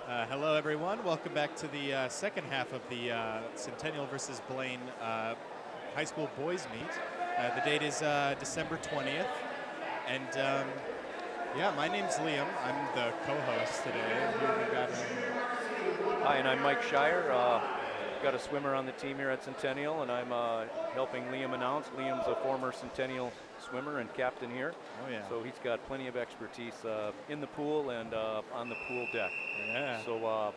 Hello, everyone. Welcome back to the second half of the Centennial versus Blaine high school boys meet. The date is December 20th. And yeah, my name's Liam. I'm the co-host today. Here we've got, Hi, and I'm Mike Shire. Got a swimmer on the team here at Centennial, and I'm helping Liam announce. Liam's a former Centennial swimmer and captain here. Oh, yeah. So he's got plenty of expertise in the pool and on the pool deck. Yeah. So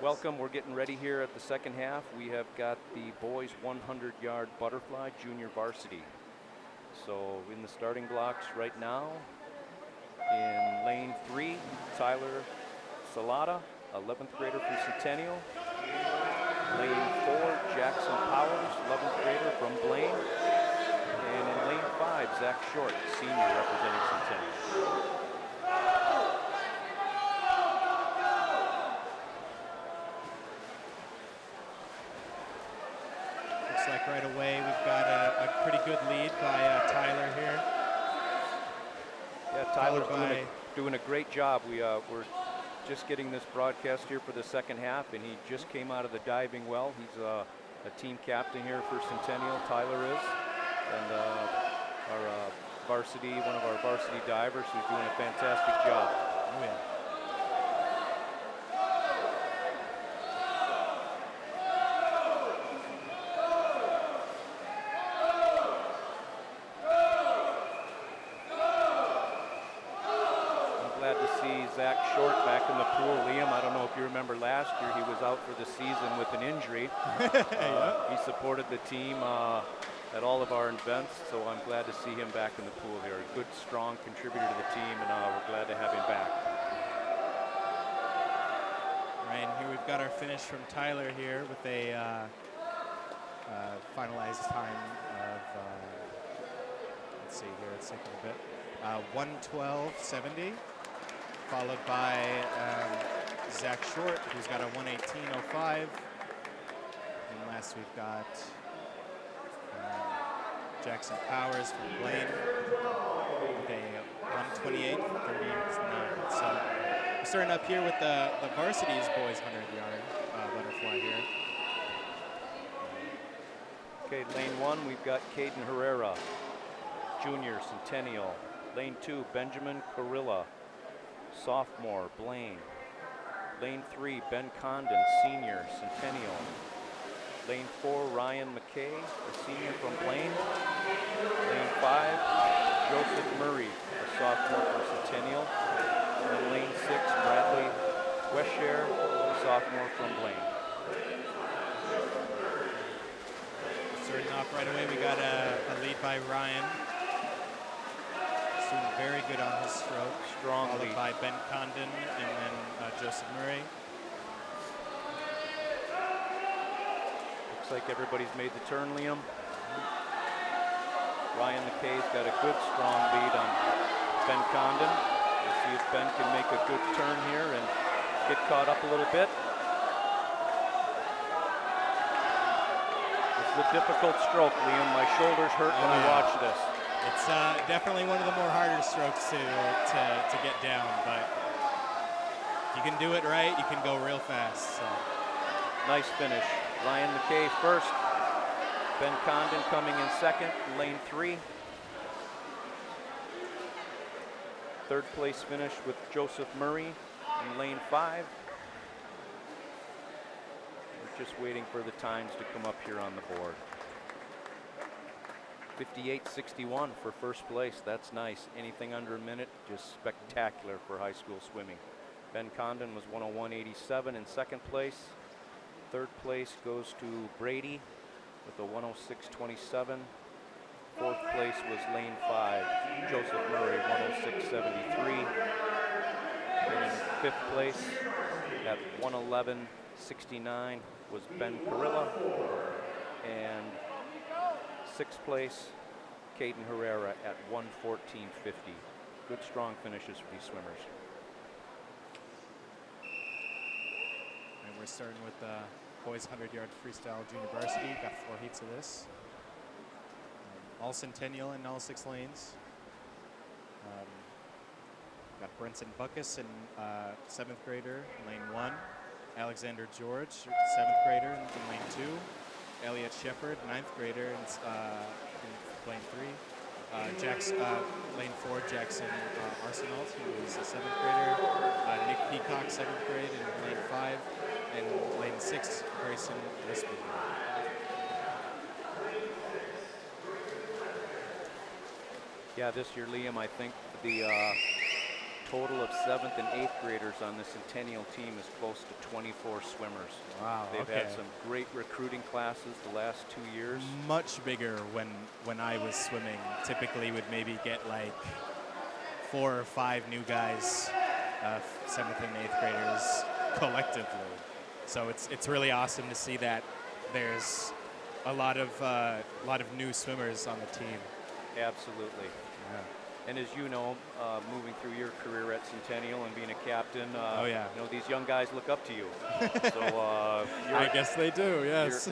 welcome. We're getting ready here at the second half. We have got the boys 100-yard butterfly junior varsity. So in the starting blocks right now, in lane 3, Tyler Salata, 11th grader from Centennial. Lane 4, Jackson Powers, 11th grader from Blaine. And in lane 5, Zach Short, senior representing Centennial. Looks like right away we've got a pretty good lead by Tyler here. Yeah, Tyler's doing a great job. We're just getting this broadcast here for the second half, and he just came out of the diving well. He's a team captain here for Centennial, Tyler is, and our varsity, one of our varsity divers who's doing a fantastic job. Oh, yeah. Zach Short back in the pool. Liam, I don't know if you remember last year, he was out for the season with an injury. He supported the team at all of our events, so I'm glad to see him back in the pool here. A good, strong contributor to the team, and we're glad to have him back. Right, and here we've got our finish from Tyler here with a finalized time of, let's see here, let's take a bit, 1:12.70. Followed by Zach Short, who's got a 1:18.05. And last we've got Jackson Powers from Blaine with a 1:28.39. So we're starting up here with the varsity's boys 100-yard butterfly here. Okay, lane 1, we've got Caden Herrera, junior, Centennial. Lane 2, Benjamin Carilla, sophomore, Blaine. Lane 3, Ben Condon, senior, Centennial. Lane 4, Ryan McKay, a senior from Blaine. Lane 5, Joseph Murray, a sophomore from Centennial. And then lane 6, Bradley Weshare, a sophomore from Blaine. Starting off right away, we got a lead by Ryan. Doing very good on his stroke. Strong followed lead by Ben Condon and then Joseph Murray. Looks like everybody's made the turn, Liam. Ryan McKay's got a good, strong lead on Ben Condon. We'll see if Ben can make a good turn here and get caught up a little bit. This is a difficult stroke, Liam. My shoulders hurt when I watch this. It's definitely one of the more harder strokes to get down, but if you can do it right, you can go real fast. So. Nice finish. Ryan McKay first. Ben Condon coming in second, lane 3. Third place finish with Joseph Murray in lane 5. We're just waiting for the times to come up here on the board. 58.61 for first place. That's nice. Anything under a minute, just spectacular for high school swimming. Ben Condon was 101.87 in second place. Third place goes to Brady with a 106.27. Fourth place was lane 5, Joseph Murray, 106.73. And in fifth place at 111.69 was Ben Carilla. And sixth place, Caden Herrera at 114.50. Good, strong finishes for these swimmers. And we're starting with the boys 100-yard freestyle junior varsity. Got 4 heats of this. All Centennial in all 6 lanes. Got Brenton Buckus, in 7th grader, lane 1. Alexander George, 7th grader, in lane 2. Elliot Shepard, 9th grader, in lane 3. Lane 4, Jackson Arsenault, who is a 7th grader. Nick Peacock, 7th grade, in lane 5. And lane 6, Grayson Rispin. Yeah, this year, Liam, I think the total of 7th and 8th graders on the Centennial team is close to 24 swimmers. Wow, They've had some great recruiting classes the last 2 years. Much bigger when I was swimming. Typically would maybe get like 4 or 5 new guys, 7th and 8th graders collectively. So it's really awesome to see that there's a lot of new swimmers on the team. Absolutely. Yeah. And as you know, moving through your career at Centennial and being a captain, oh yeah, you know, these young guys look up to you. So I guess they do. Yes.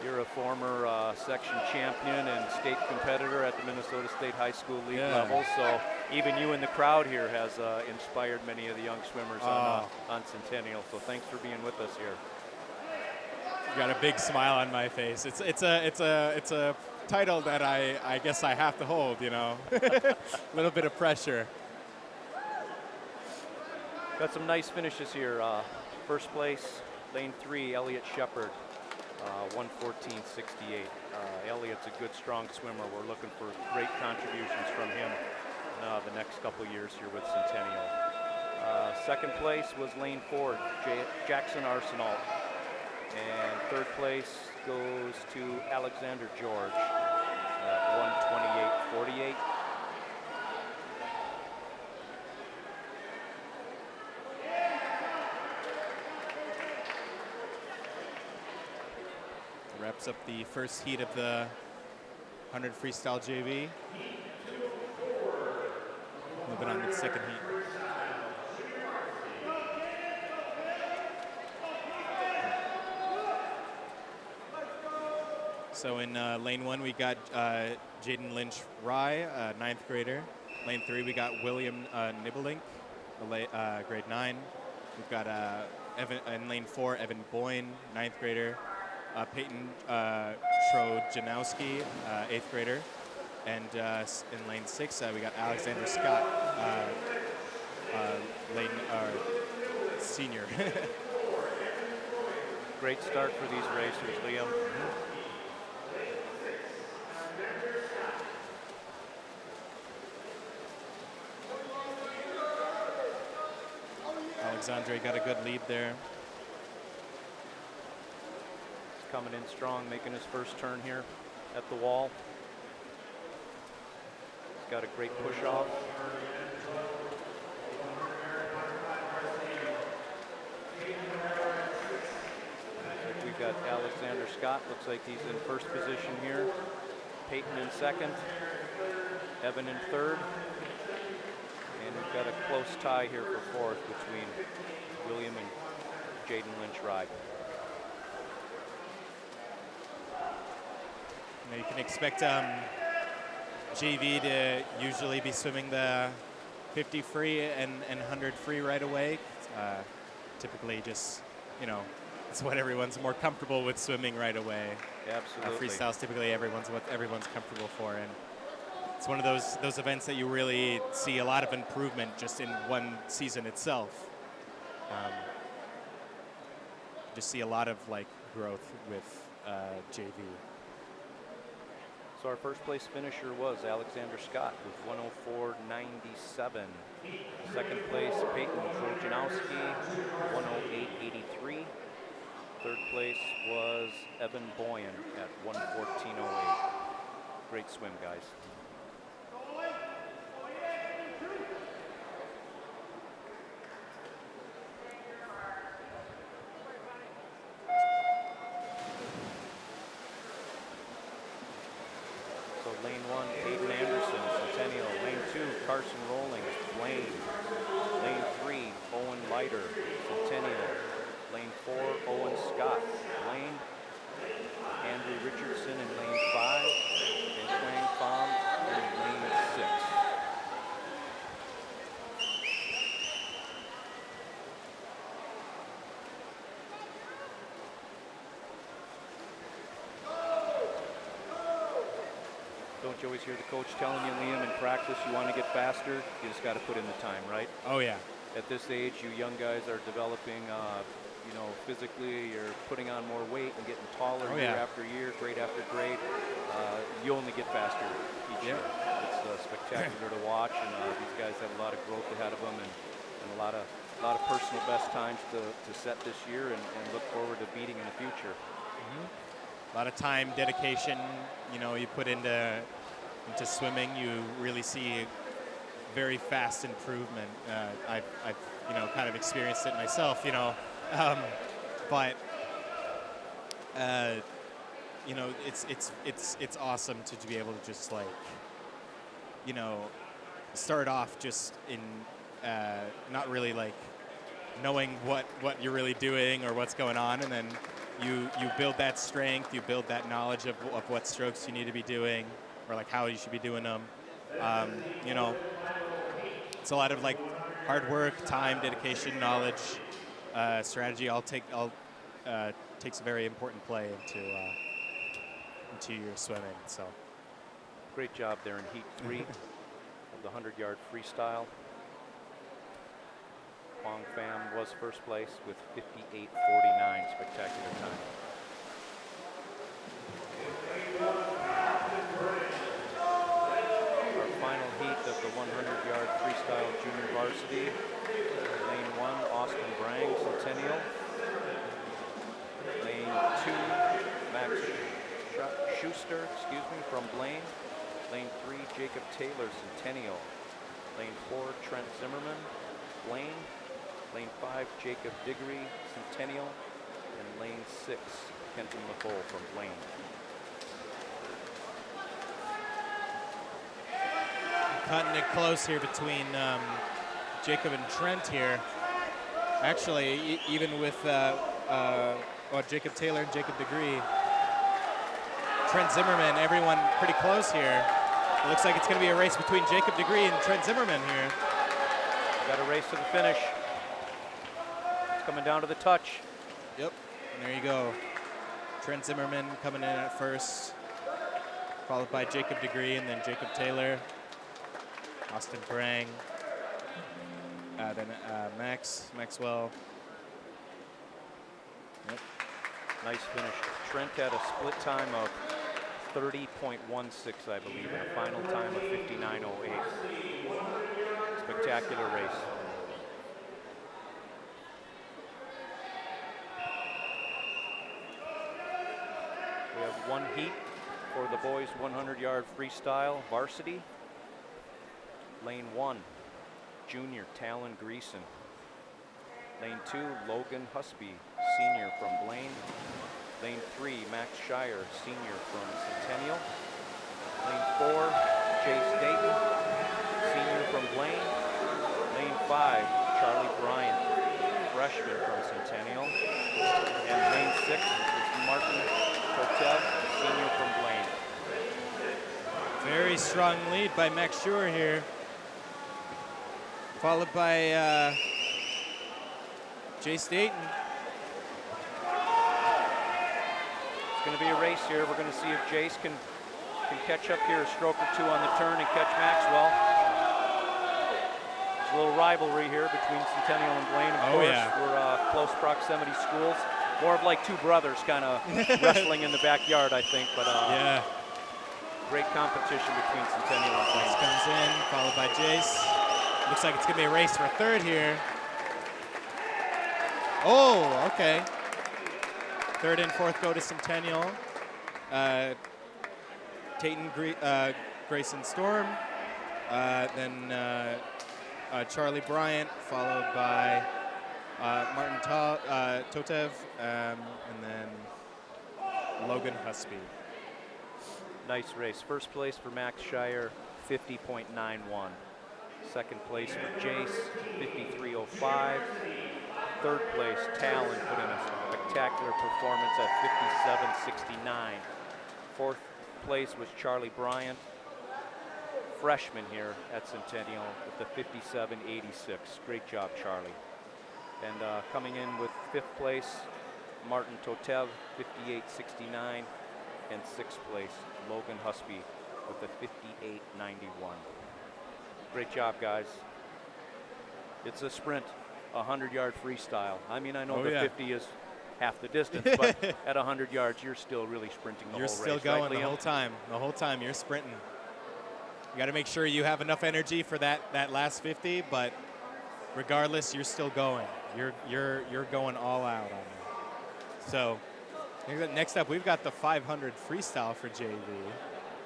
You're a former section champion and state competitor at the Minnesota State High School League level. So even you in the crowd here has inspired many of the young swimmers on Centennial. So thanks for being with us here. Got a big smile on my face. It's a title that I guess I have to hold, you know. A little bit of pressure. Got some nice finishes here. First place, lane 3, Elliot Shepard, 1:14.68. Elliot's a good, strong swimmer. We're looking for great contributions from him the next couple years here with Centennial. Second place was lane 4, Jackson Arsenault. And third place goes to Alexander George at 1:28.48. Wraps up the first heat of the 100 freestyle JV. Moving on to the second heat. So in lane 1, we got Jaden Lynch Rye, 9th grader. Lane 3, we got William Nibelink, grade 9. We've got in lane 4, Evan Boyne, 9th grader. Peyton Trojanowski, 8th grader. And in lane 6, we got Alexander Scott, senior. Great start for these racers, Liam. Alexandre got a good lead there. He's coming in strong, making his first turn here at the wall. He's got a great push off. We've got Alexander Scott, looks like he's in first position here. Peyton in second, Evan in third. And we've got a close tie here for fourth between William and Jaden Lynch Rye. You can expect JV to usually be swimming the 50 free and 100 free right away. Typically just, you know, it's what everyone's more comfortable with swimming right away. Absolutely. Freestyle's typically what everyone's comfortable for. And it's one of those events that you really see a lot of improvement just in one season itself. Just see a lot of like growth with JV. So our first place finisher was Alexander Scott with 1:04.97. Second place, Peyton Trojanowski, 1:08.83. Third place was Evan Boyan at 1:14.08. Great swim, guys. So lane 1, Hayden Anderson, Centennial. Lane 2, Carson Rollings, Blaine. Lane 3, Owen Leiter, Centennial. Lane 4, Owen Scott, Blaine. Andrew Richardson in lane 5, and Quang Pham in lane 6. Don't you always hear the coach telling you, Liam, in practice, you want to get faster, you just got to put in the time, right? Oh yeah. At this age, you young guys are developing, physically. You're putting on more weight and getting taller year after year, grade after grade. You only get faster each year. It's spectacular to watch, and these guys have a lot of growth ahead of them, and a lot of personal best times to set this year, and look forward to beating in the future. A lot of time, dedication, you put into swimming. You really see very fast improvement. I've kind of experienced it myself, but it's awesome to be able to just start off just in not really knowing what you're really doing or what's going on, and then you build that strength, you build that knowledge of what strokes you need to be doing, or how you should be doing them. It's a lot of hard work, time, dedication, knowledge, strategy. Takes a very important play into your swimming. So great job there in Heat 3 of the 100-yard freestyle. Huang Pham was first place with 58.49, spectacular time. Our final heat of the 100-yard freestyle junior varsity. Lane 1, Austin Brang, Centennial. Lane 2, Max Schuster, from Blaine. Lane 3, Jacob Taylor, Centennial. Lane 4, Trent Zimmerman, Blaine. Lane 5, Jacob Diggory, Centennial. And lane 6, Kenton McCole from Blaine. Cutting it close here between Jacob and Trent here. Actually, even with Jacob Taylor and Jacob Degree, Trent Zimmerman, everyone pretty close here. It looks like it's going to be a race between Jacob Degree and Trent Zimmerman here. Got a race to the finish. It's coming down to the touch. Yep, and there you go. Trent Zimmerman coming in at first, followed by Jacob Degree, and then Jacob Taylor, Austin Brang, then Maxwell. Yep. Nice finish. Trent had a split time of 30.16, I believe, and a final time of 59.08. Spectacular race. We have one heat for the boys 100-yard freestyle varsity. Lane 1, junior Talon Greason. Lane 2, Logan Husby, senior from Blaine. Lane 3, Max Shire, senior from Centennial. Lane 4, Jace Dayton, senior from Blaine. Lane 5, Charlie Bryant, freshman from Centennial. And lane 6 is Martin Kotev, senior from Blaine. Very strong lead by Max Shire here, followed by Jace Dayton. It's going to be a race here. We're going to see if Jace can catch up here, a stroke or two on the turn, and catch Maxwell. There's a little rivalry here between Centennial and Blaine, of course. Yeah. We're close proximity schools. More of like two brothers kind of wrestling in the backyard, I think. But yeah, great competition between Centennial and Blaine. Jace comes in, followed by Jace. Looks like it's going to be a race for third here. Oh, okay. Third and fourth go to Centennial. Tayton Grayson Storm. Then Charlie Bryant, followed by Martin Totev, and then Logan Husby. Nice race. First place for Max Shire, 50.91. Second place for Jace, 53.05. Third place, Talon put in a spectacular performance at 57.69. Fourth place was Charlie Bryant, freshman here at Centennial, with the 57.86. Great job, Charlie. And coming in with fifth place, Martin Totev, 58.69. And sixth place, Logan Husby, with a 58.91. Great job, guys. It's a sprint, a 100-yard freestyle. I mean, I know the 50 is half the distance, but at 100 yards, you're still really sprinting the whole race. You're still going, right, the whole time. The whole time you're sprinting. You got to make sure you have enough energy for that last 50, but regardless, you're still going. You're going all out on it. So next up, we've got the 500 freestyle for JV.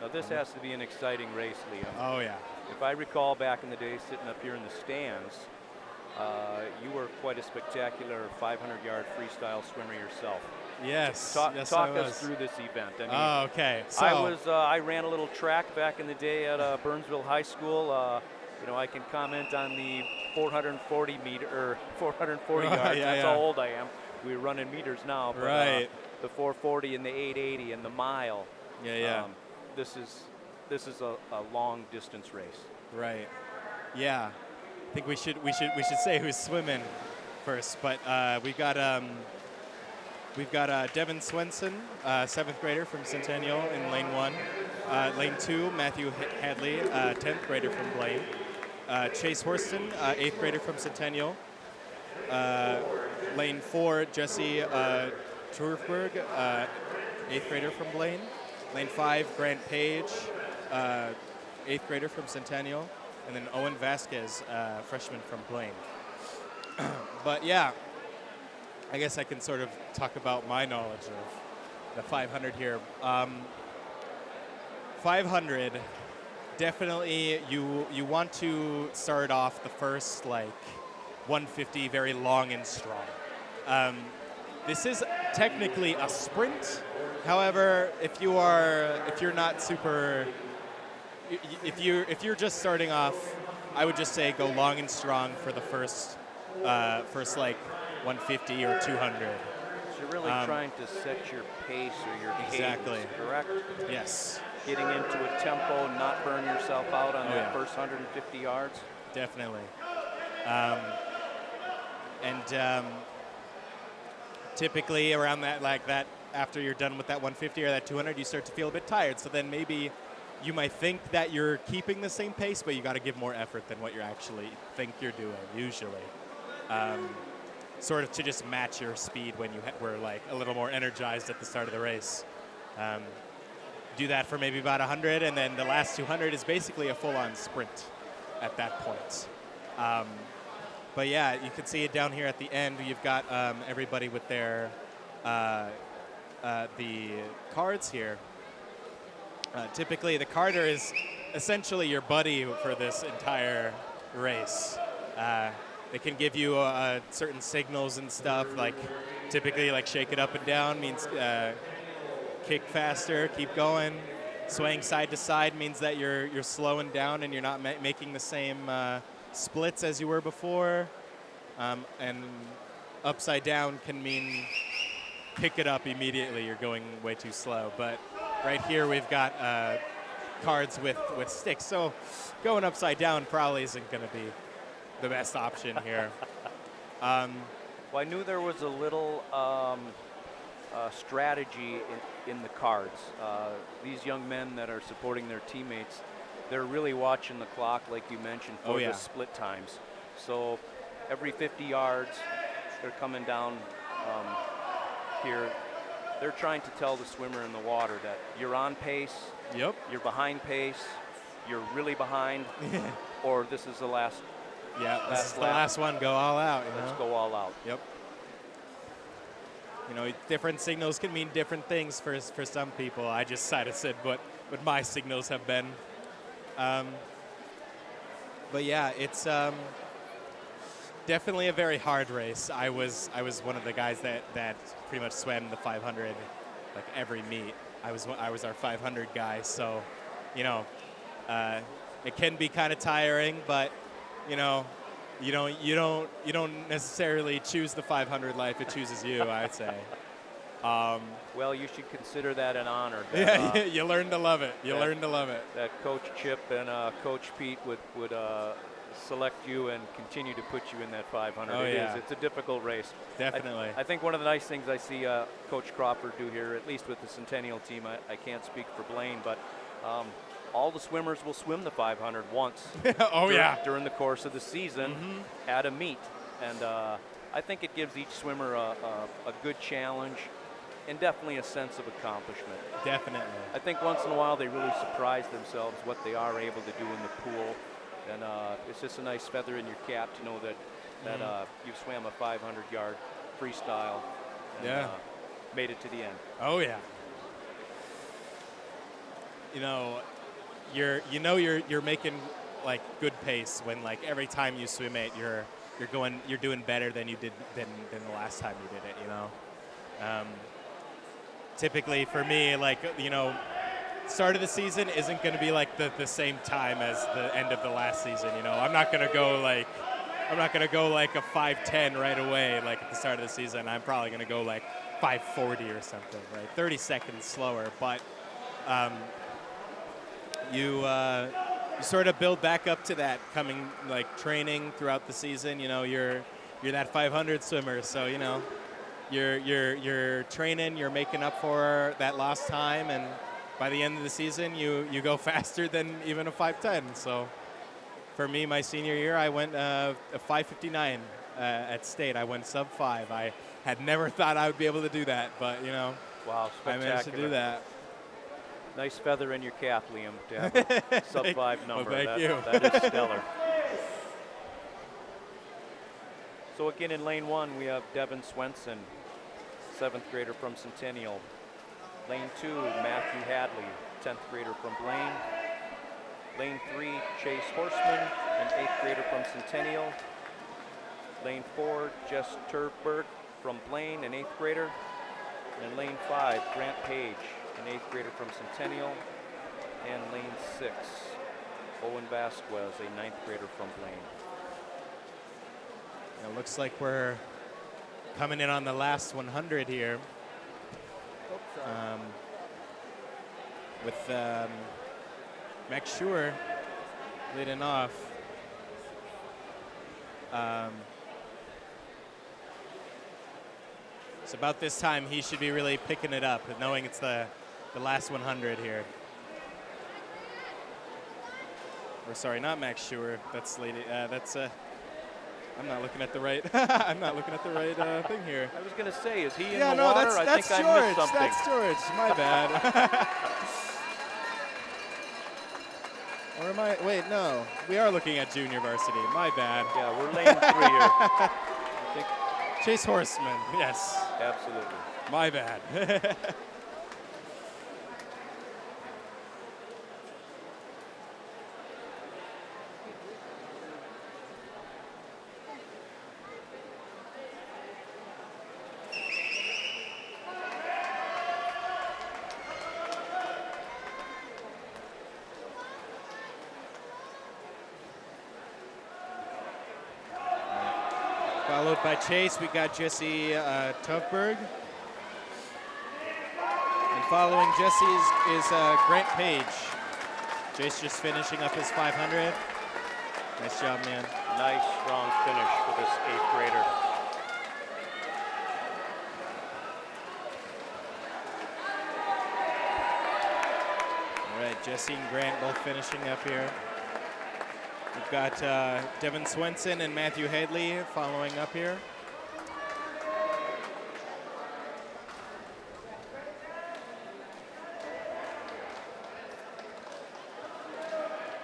Now this has to be an exciting race, Liam. Oh yeah. If I recall back in the day, sitting up here in the stands, you were quite a spectacular 500-yard freestyle swimmer yourself. Yes. Talk I us through this event. I mean, oh, okay. So I ran a little track back in the day at Burnsville High School. You know, I can comment on the 440 meter or 440 yards. That's how old I am. We're running meters now, but the 440 and the 880 and the mile. This is a long distance race. Right. Yeah. I think we should say who's swimming first, but we've got Devin Swenson, 7th grader from Centennial in lane 1. Lane 2, Matthew Hadley, 10th grader from Blaine. Chase Horston, 8th grader from Centennial. Lane 4, Jesse Turfberg, 8th grader from Blaine. Lane 5, Grant Page, 8th grader from Centennial. And then Owen Vasquez, freshman from Blaine. But yeah, I guess I can sort of talk about my knowledge of the 500 here. 500, definitely you want to start off the first 150 very long and strong. This is technically a sprint. However, if you're not super, if you're just starting off, I would just say go long and strong for the first 150 or 200. So you're really trying to set your pace or your cadence, correct? Yes. Getting into a tempo, not burn yourself out on that first 150 yards. Definitely. Typically around that after you're done with that 150 or that 200, you start to feel a bit tired. So then maybe you might think that you're keeping the same pace, but you got to give more effort than what you actually think you're doing usually. Sort of to just match your speed when you were a little more energized at the start of the race. Do that for maybe about 100, and then the last 200 is basically a full-on sprint at that point. But yeah, you can see it down here at the end. You've got everybody with their the cards here. Typically, the carder is essentially your buddy for this entire race. They can give you certain signals and stuff, typically shake it up and down means kick faster, keep going. Swaying side to side means that you're slowing down and you're not making the same splits as you were before. And upside down can mean pick it up immediately, you're going way too slow. But right here we've got cards with sticks, so going upside down probably isn't going to be the best option here. Well, I knew there was a little strategy in the cards. These young men that are supporting their teammates, they're really watching the clock, like you mentioned, for the split times. So every 50 yards, they're coming down here. They're trying to tell the swimmer in the water that you're on pace, you're behind pace, you're really behind, or this is the last. Yeah, this is the last one. Go all out. Let's go all out. Yep. Different signals can mean different things for some people. I just said what my signals have been. But yeah, it's definitely a very hard race. I was one of the guys that pretty much swam the 500 every meet. I was our 500 guy. So, it can be kind of tiring, but you don't necessarily choose the 500 life. It chooses you, I'd say. Well, you should consider that an honor. That, you learn to love it. You learn to love it. That Coach Chip and Coach Pete would select you and continue to put you in that 500. It's a difficult race. Definitely. I think one of the nice things I see Coach Crawford do here, at least with the Centennial team, I can't speak for Blaine, but all the swimmers will swim the 500 once. Oh, yeah. During the course of the season at a meet. And I think it gives each swimmer a good challenge and definitely a sense of accomplishment. Definitely. I think once in a while they really surprise themselves what they are able to do in the pool. And it's just a nice feather in your cap to know that you swam a 500-yard freestyle and made it to the end. Oh, yeah. You're making like good pace when like every time you swim it, you're doing better than you did than the last time you did it. Typically for me, like start of the season isn't going to be like the same time as the end of the last season. I'm not going to go like a 5:10 right away like at the start of the season. I'm probably going to go like 5:40 or something, right? 30 seconds slower, but you sort of build back up to that coming like training throughout the season. You're that 500 swimmer, so you're training, you're making up for that lost time, and by the end of the season you go faster than even a 5:10. So for me, my senior year, I went a 5:59 at state. I went sub 5. I had never thought I would be able to do that, but wow, I managed to do that. Nice feather in your cap, Liam, to have a sub 5 number. Well, thank you. That is stellar. So again, in lane 1, we have Devin Swenson, 7th grader from Centennial. Lane 2, Matthew Hadley, 10th grader from Blaine. Lane 3, Chase Horseman, an 8th grader from Centennial. Lane 4, Jess Turberg from Blaine, an 8th grader. And lane 5, Grant Page, an 8th grader from Centennial. And lane 6, Owen Vasquez, a 9th grader from Blaine. It looks like we're coming in on the last 100 here. With Max Schur leading off. It's about this time he should be really picking it up, knowing it's the last 100 here. Or sorry, not Max Schur. That's lady. I'm not looking at the right. I'm not looking at the right thing here. I was gonna say, is he in yeah, the no, water? that's I think George. I missed something. That's George. My bad. Or am I? Wait, no. We are looking at junior varsity. My bad. Yeah, we're lane 3 here. I think Chase Horseman. Yes. absolutely. My bad. Followed by Chase, we got Jesse Tufberg. And following Jesse is Grant Page. Chase just finishing up his 500. Nice job, man. Nice, strong finish for this 8th grader. All right, Jesse and Grant both finishing up here. We've got Devin Swenson and Matthew Hadley following up here.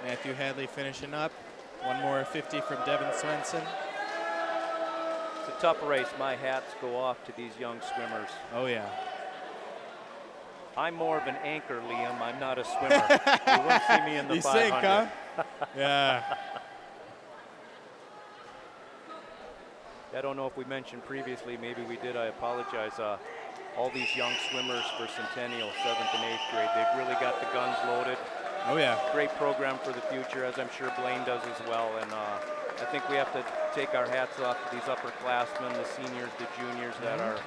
Matthew Hadley finishing up. One more 50 from Devin Swenson. It's a tough race. My hats go off to these young swimmers. Oh, yeah. I'm more of an anchor, Liam. I'm not a swimmer. You won't see me in the 500. Sink, huh? Yeah. I don't know if we mentioned previously, maybe we did, I apologize. All these young swimmers for Centennial, 7th and 8th grade, they've really got the guns loaded. Oh, yeah. Great program for the future, as I'm sure Blaine does as well. And I think we have to take our hats off to these upperclassmen, the seniors, the juniors that are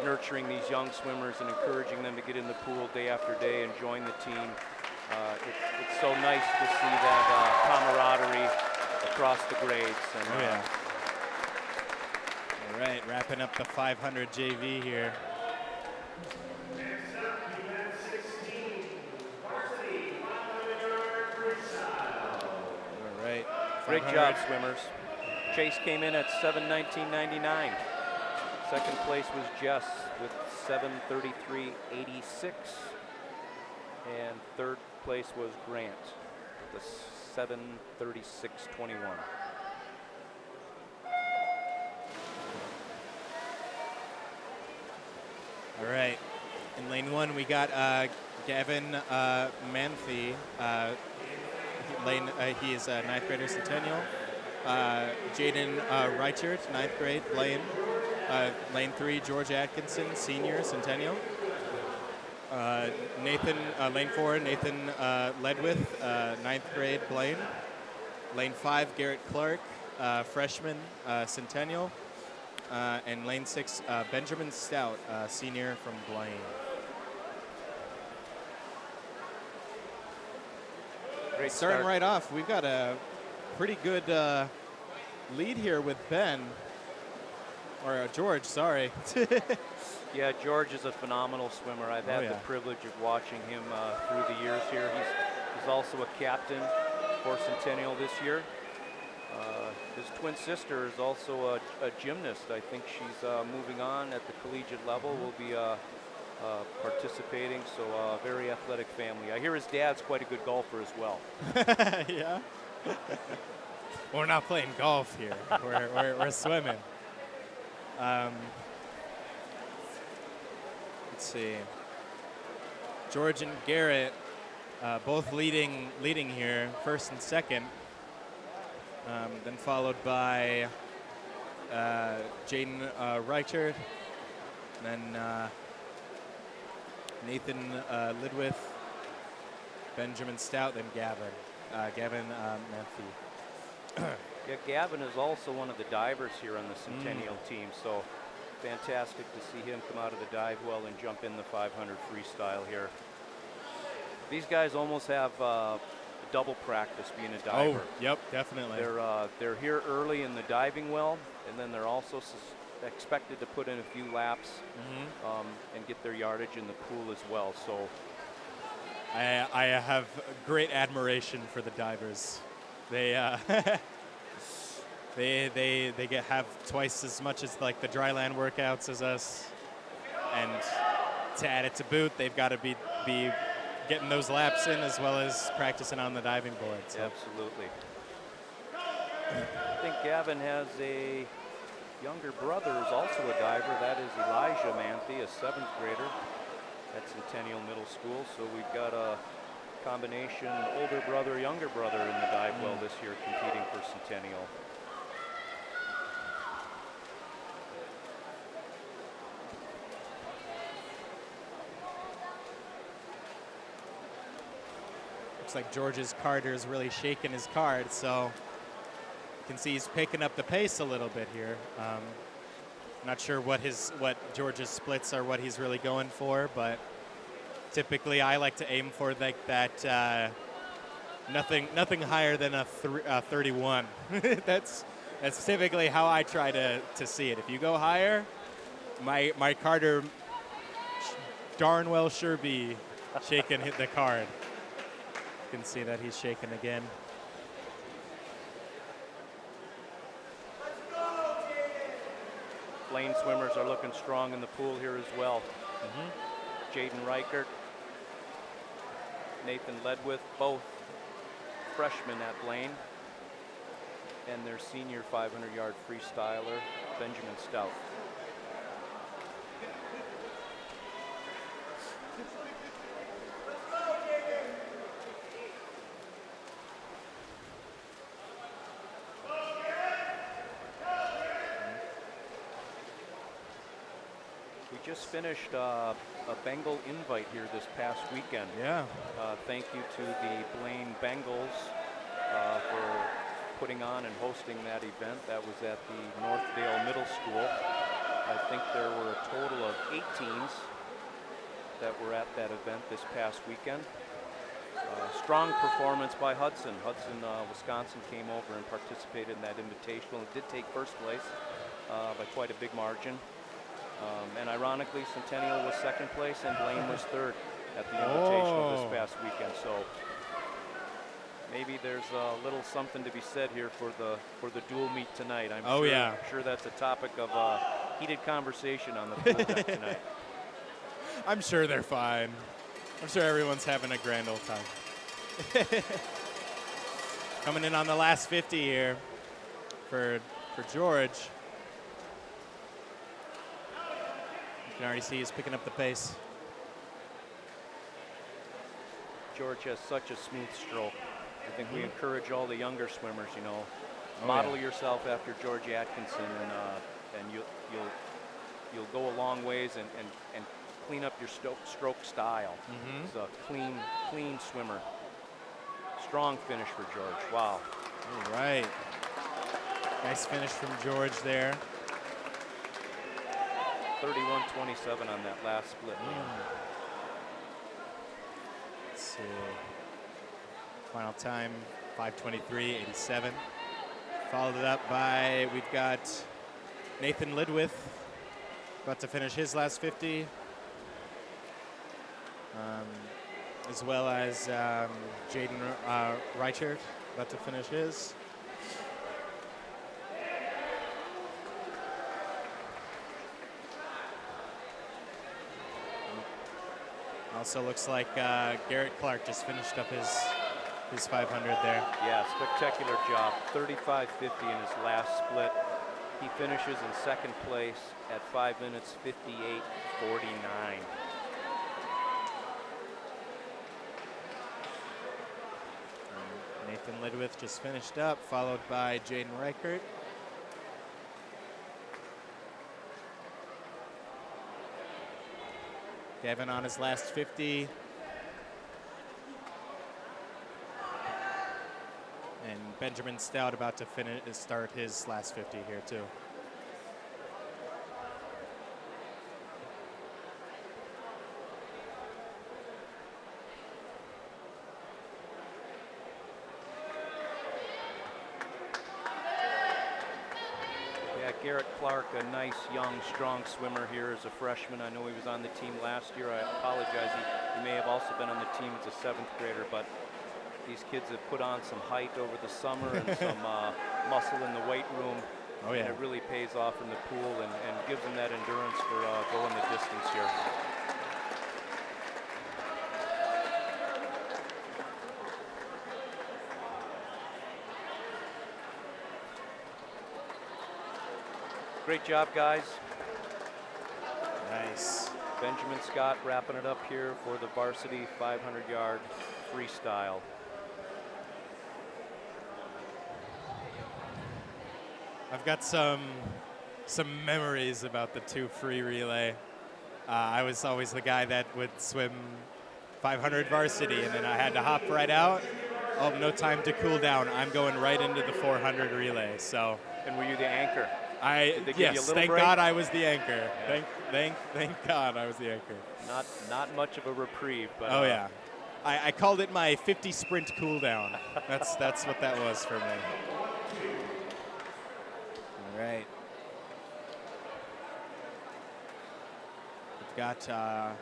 nurturing these young swimmers and encouraging them to get in the pool day after day and join the team. It's so nice to see that camaraderie across the grades. And, oh, yeah. All right, wrapping up the 500 JV here. Great 500. job, swimmers. Chase came in at 7:19.99. Second place was Jess with 7:33.86. And third place was Grant with 7:36.21. All right. In lane 1, we got Gavin Manthe. He is a 9th grader, Centennial. Jaden Reichert, 9th grade, Blaine. Lane 3, George Atkinson, senior, Centennial. Lane 4, Nathan Ledwith, 9th grade, Blaine. Lane 5, Garrett Clark, freshman, Centennial. And lane 6, Benjamin Stout, senior from Blaine. Great Starting start. right off, we've got a pretty good lead here with Ben. Or George, sorry. Yeah, George is a phenomenal swimmer. I've had the privilege of watching him through the years here. He's also a captain for Centennial this year. His twin sister is also a gymnast. I think she's moving on at the collegiate level, will be participating, so a very athletic family. I hear his dad's quite a good golfer as well. Yeah. We're not playing golf here. We're swimming. Let's see. George and Garrett both leading here, first and second. Then followed by Jaden Reichert, and then Nathan Lidwith, Benjamin Stout, then Gavin Manthe. Yeah, Gavin is also one of the divers here on the Centennial team, so fantastic to see him come out of the dive well and jump in the 500 freestyle here. These guys almost have double practice being a diver. Oh, yep, definitely. They're here early in the diving well, and then they're also expected to put in a few laps and get their yardage in the pool as well. So I have great admiration for the divers. They have twice as much as like the dry land workouts as us, and to add it to boot, they've got to be getting those laps in as well as practicing on the diving board. So. Absolutely. I think Gavin has a younger brother who's also a diver. That is Elijah Manthe, a 7th grader at Centennial Middle School. So we've got a combination older brother, younger brother in the dive well this year competing for Centennial. Looks like George's carder is really shaking his card, so you can see he's picking up the pace a little bit here. Not sure what George's splits are, what he's really going for, but typically I like to aim for like that nothing higher than a 31. That's typically how I try to see it. If you go higher, my carder darn well sure be shaking the card. You can see that he's shaking again. Blaine swimmers are looking strong in the pool here as well. Jaden Reichert, Nathan Ledwith, both freshmen at Blaine, and their senior 500-yard freestyler, Benjamin Stout. Just finished a Bengal invite here this past weekend. Yeah. Thank you to the Blaine Bengals for putting on and hosting that event. That was at the Northdale Middle School. I think there were a total of 8 teams that were at that event this past weekend. Strong performance by Hudson. Wisconsin came over and participated in that invitational. It did take first place by quite a big margin. And ironically, Centennial was second place and Blaine was third at the invitational this past weekend. So Maybe there's a little something to be said here for the dual meet tonight. I'm sure that's a topic of heated conversation on the pool deck tonight. I'm sure they're fine. I'm sure everyone's having a grand old time. Coming in on the last 50 here for George. You can already see he's picking up the pace. George has such a smooth stroke. I think we encourage all the younger swimmers, model yourself after George Atkinson, and you'll go a long ways and clean up your stroke style. He's a clean swimmer. Strong finish for George. Wow. All right. Nice finish from George there. 31:27 on that last split. Let's see. Final time, 5:23.87. Followed it up by, we've got Nathan Lidwith about to finish his last 50. As well as Jaden Reichert about to finish his. Also looks like Garrett Clark just finished up his 500 there. Yeah, spectacular job. 35.50 in his last split. He finishes in second place at 5 minutes 58.49. Nathan Lidwith just finished up, followed by Jaden Reichert. Gavin on his last 50. And Benjamin Stout about to start his last 50 here too. Garrett Clark, a nice, young, strong swimmer here as a freshman. I know he was on the team last year. I apologize. He may have also been on the team as a 7th grader, but these kids have put on some height over the summer and some muscle in the weight room. Oh, yeah. And it really pays off in the pool and gives them that endurance for going the distance here. Great job, guys. Nice. Benjamin Scott wrapping it up here for the varsity 500-yard freestyle. I've got some memories about the 2 free relay. I was always the guy that would swim 500 varsity, and then I had to hop right out. Oh, no time to cool down. I'm going right into the 400 relay. So. And were you the anchor? Yes, thank break? God I was the anchor. Yeah. Thank God I was the anchor. Not much of a reprieve, but oh yeah, I called it my 50 sprint cool down. That's what that was for me. All right, we've got our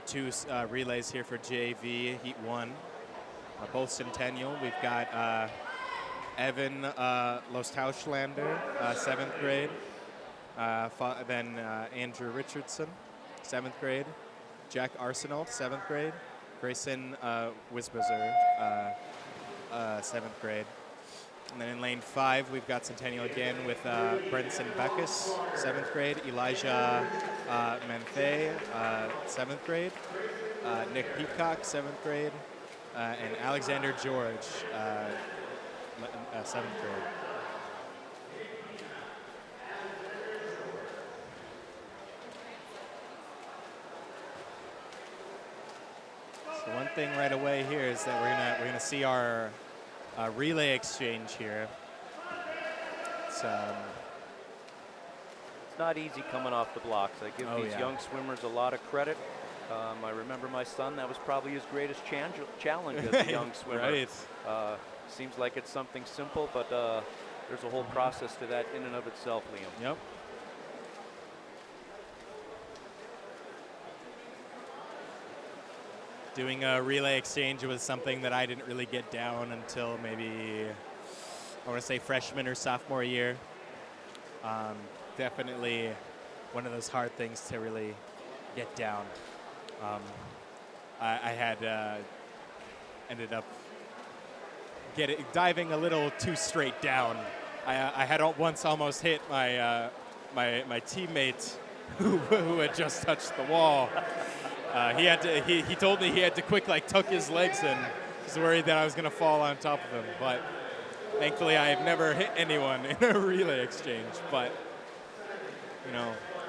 2 relays here for JV Heat 1, both Centennial. We've got Evan Losthauslander, 7th grade. Then Andrew Richardson, 7th grade. Jack Arsenault, 7th grade. Grayson Wisbezer, 7th grade. And then in lane 5, we've got Centennial again with Brenson Beckus, 7th grade. Elijah Manthe, 7th grade. Nick Peacock, 7th grade. And Alexander George, 7th grade. So one thing right away here is that we're gonna see our relay exchange here. It's not easy coming off the blocks. I give these young swimmers a lot of credit. I remember my son, that was probably his greatest challenge as a young swimmer. Right. Seems like it's something simple, but there's a whole process to that in and of itself, Liam. Yep. Doing a relay exchange was something that I didn't really get down until maybe, I want to say freshman or sophomore year. Definitely one of those hard things to really get down. I had ended up diving a little too straight down. I had once almost hit my my teammate who had just touched the wall. He told me he had to quick tuck his legs in. He was worried that I was going to fall on top of him. But thankfully, I have never hit anyone in a relay exchange. But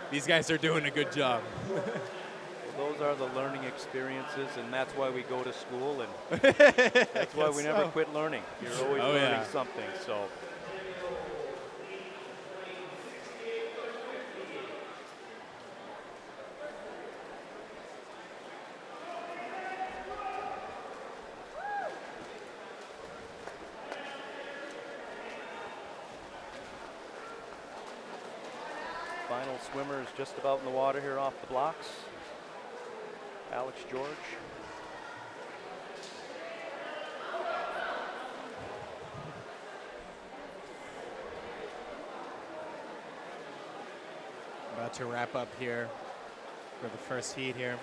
these guys are doing a good job. Well, those are the learning experiences, and that's why we go to school, and that's why we never quit learning. You're always learning something. So. Final swimmer is just about in the water here off the blocks. Alex George. About to wrap up here for the first heat here.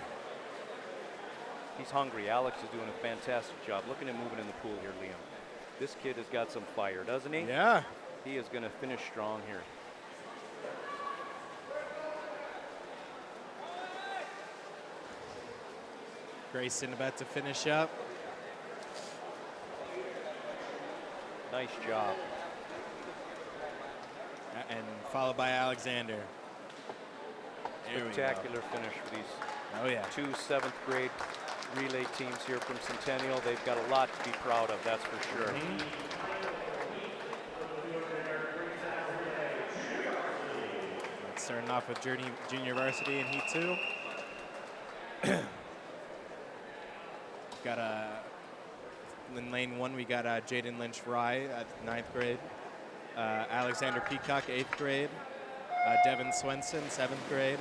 He's hungry. Alex is doing a fantastic job. Look at him moving in the pool here, Liam. This kid has got some fire, doesn't he? Yeah. He is going to finish strong here. Grayson about to finish up. Nice job. And followed by Alexander. Spectacular finish for these two 7th grade relay teams here from Centennial. They've got a lot to be proud of, that's for sure. Starting off with junior varsity in heat 2. Got in lane 1, we got Jaden Lynch Rye at 9th grade, Alexander Peacock 8th grade, Devin Swenson 7th grade,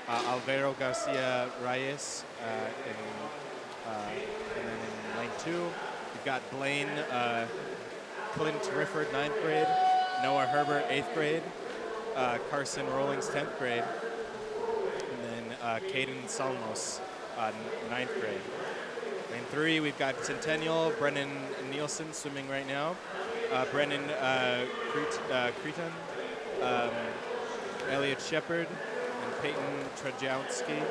Alvaro Garcia Reyes and then in lane 2 we've got Blaine Clint Rifford 9th grade, Noah Herbert 8th grade, Carson Rollings 10th grade, and then Caden Salmos 9th grade. Lane 3, we've got Centennial, Brennan Nielsen swimming right now. Brennan Cretan, Elliot Shepard, and Peyton Trajowski.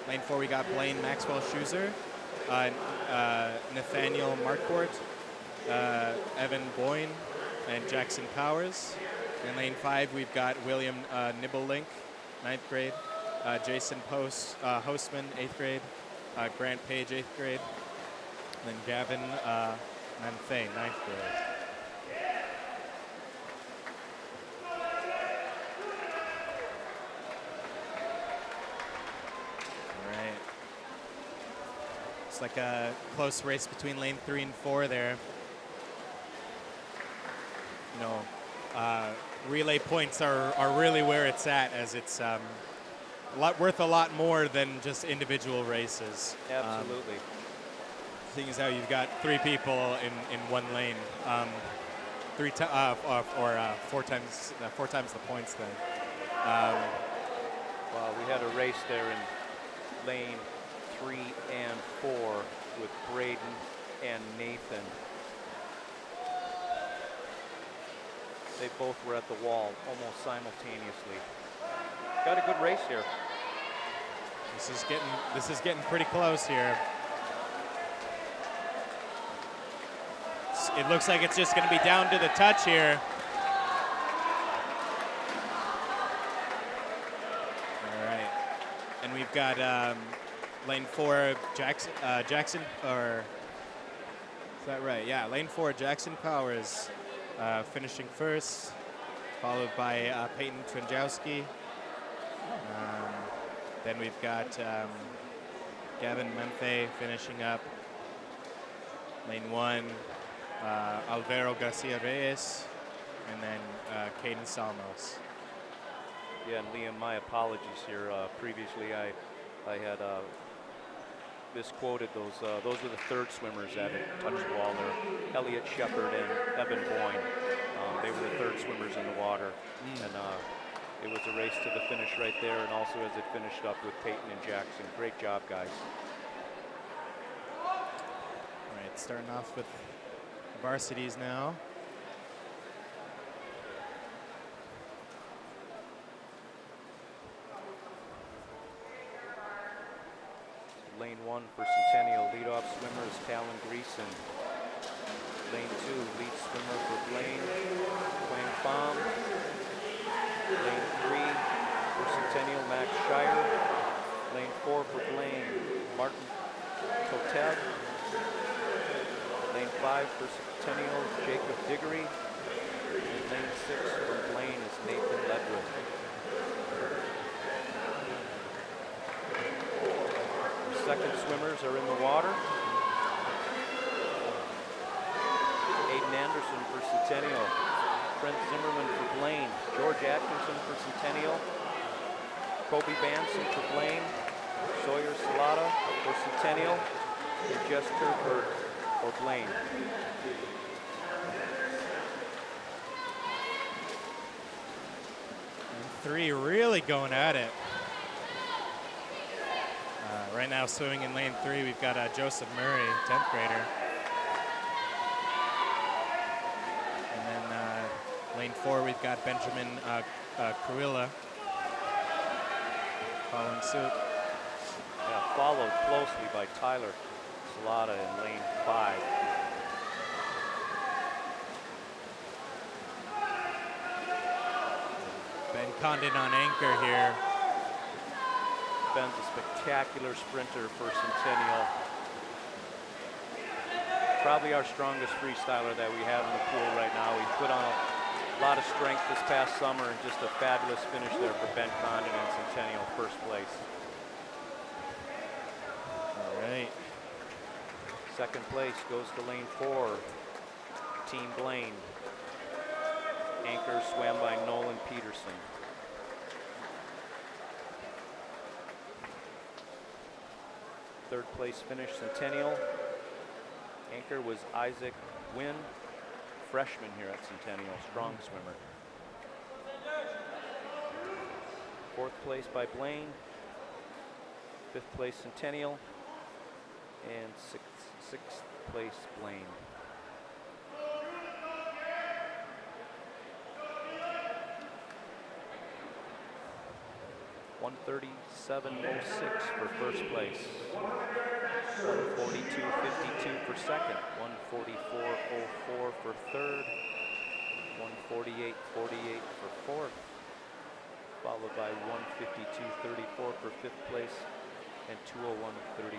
Lane 4, we got Blaine Maxwell Schuser, Nathaniel Marquardt, Evan Boyne, and Jackson Powers. In lane 5, we've got William Nibblelink, 9th grade, Jason Hostman, 8th grade, Grant Page, 8th grade, and then Gavin Manfay, 9th grade. All right. It's like a close race between lane 3 and 4 there. Relay points are really where it's at, as it's worth a lot more than just individual races. Absolutely. Seeing as how you've got 3 people in one lane, 4 times the points then. Well, we had a race there in lane 3 and 4 with Braden and Nathan. They both were at the wall almost simultaneously. Got a good race here. This is getting pretty close here. It looks like it's just going to be down to the touch here. All right, and we've got lane 4 Jackson, or is that right? Yeah, lane 4 Jackson Powers finishing first, followed by Peyton Trajowski. Then we've got Gavin Manfay finishing up. Lane 1, Alvaro Garcia Reyes, and then Caden Salmos. Yeah, and Liam, my apologies here. Previously, I had misquoted. Those are the third swimmers that had touched the wall there. Elliot Shepard and Evan Boyne. They were the third swimmers in the water. And it was a race to the finish right there, and also as it finished up with Peyton and Jackson. Great job, guys. All right, starting off with varsities now. Lane 1 for Centennial, leadoff swimmer is Talon Greason. Lane 2, lead swimmer for Blaine, Quang Pham. Lane 3 for Centennial, Max Shire. Lane 4 for Blaine, Martin Totev. Lane 5 for Centennial, Jacob Diggory. And lane 6 for Blaine is Nathan Ledwood. Second swimmers are in the water. Aiden Anderson for Centennial. Trent Zimmerman for Blaine. George Atkinson for Centennial. Kobe Banson for Blaine. Sawyer Salata for Centennial. And Jess Turford for Blaine. And 3 really going at it. Right now, swimming in lane 3, we've got Joseph Murray, 10th grader. And then lane 4, we've got Benjamin Cruilla following suit. Yeah, followed closely by Tyler Salata in lane 5. Ben Condon on anchor here. Ben's a spectacular sprinter for Centennial. Probably our strongest freestyler that we have in the pool right now. He put on a lot of strength this past summer, and just a fabulous finish there for Ben Condon and Centennial, first place. All right. Second place goes to lane 4, Team Blaine. Anchor swam by Nolan Peterson. Third place finish, Centennial. Anchor was Isaac Wynn, freshman here at Centennial, strong swimmer. Fourth place by Blaine. Fifth place Centennial. And sixth place Blaine. .137.06 for first place. 142.52 for second. 144.04 for third. 148.48 for fourth. Followed by 152.34 for fifth place and 201.34.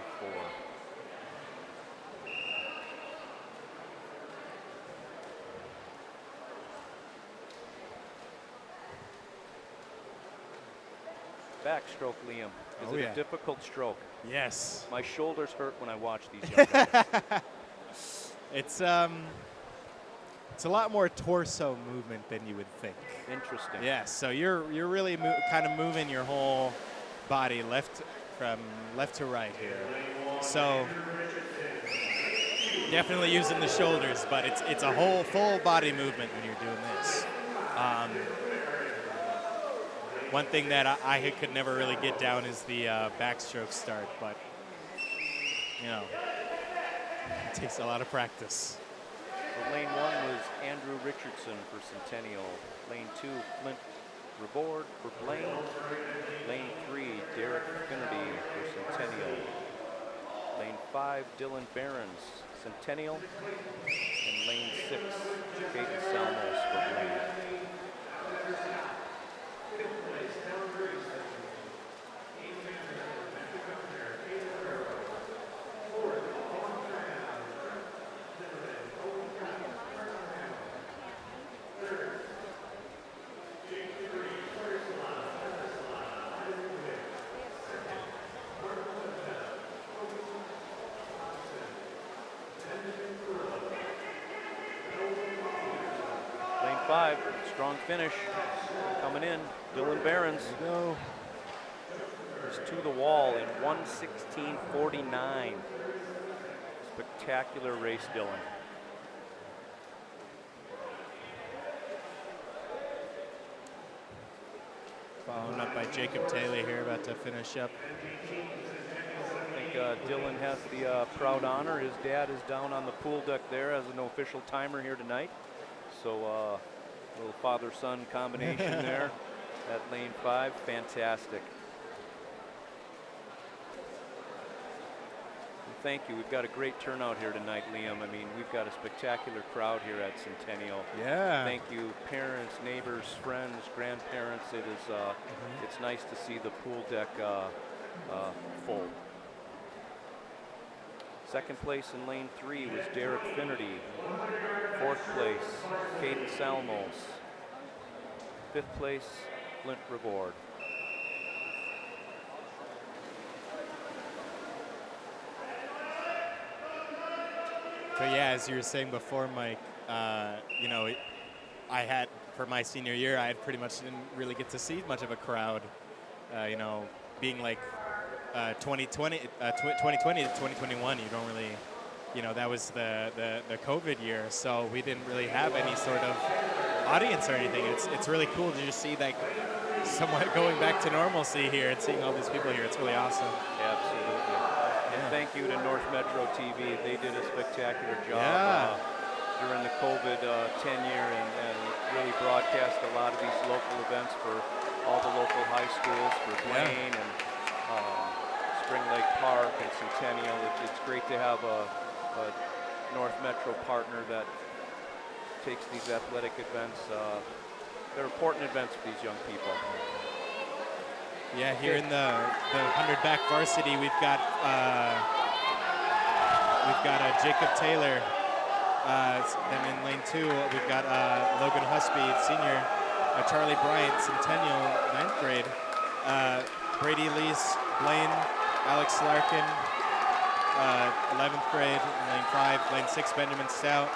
Backstroke, Liam. Is it a difficult stroke? Yes. My shoulders hurt when I watch these young guys. It's a lot more torso movement than you would think. Interesting. Yes. So you're really kind of moving your whole body from left to right here. So definitely using the shoulders, but it's a whole full body movement when you're doing this. One thing that I could never really get down is the backstroke start, but you know, it takes a lot of practice. So lane 1 was Andrew Richardson for Centennial. Lane 2, Flint Ribord for Blaine. Lane 3, Derek Finnerty for Centennial. Lane 5, Dylan Behrens, Centennial. And lane 6, Caden Salmos for Blaine. Lane 5, strong finish coming in. Dylan Behrens. There you go. was to the wall in 1:16:49. Spectacular race, Dylan. Followed up by Jacob Taylor here, about to finish up. I think Dylan has the proud honor. His dad is down on the pool deck there as an official timer here tonight. So little father-son combination there at lane 5. Fantastic. And thank you. We've got a great turnout here tonight, Liam. I mean, we've got a spectacular crowd here at Centennial. Yeah. Thank you, parents, neighbors, friends, grandparents. It is it's nice to see the pool deck full. Second place in lane 3 was Derek Finnerty. Fourth place, Caden Salmos. Fifth place, Flint Reward. But yeah, as you were saying before, Mike, you know, I had, for my senior year, I pretty much didn't really get to see much of a crowd, you know, being like 2020 to 2021, you don't really, you know, that was the COVID year, so we didn't really have any sort of audience or anything. It's really cool to just see like somewhat going back to normalcy here and seeing all these people here. It's really awesome. Absolutely. And thank you to North Metro TV. They did a spectacular job during the COVID tenure and really broadcast a lot of these local events for all the local high schools, for Blaine and Spring Lake Park and Centennial. It's great to have a North Metro partner that takes these athletic events. They're important events for these young people. Yeah, here in the 100 back varsity, we've got Jacob Taylor. Then in lane 2, we've got Logan Husby, senior. Charlie Bryant, Centennial, 9th grade. Brady Lease, Blaine, Alex Larkin, 11th grade, lane 5. Lane 6, Benjamin Stout.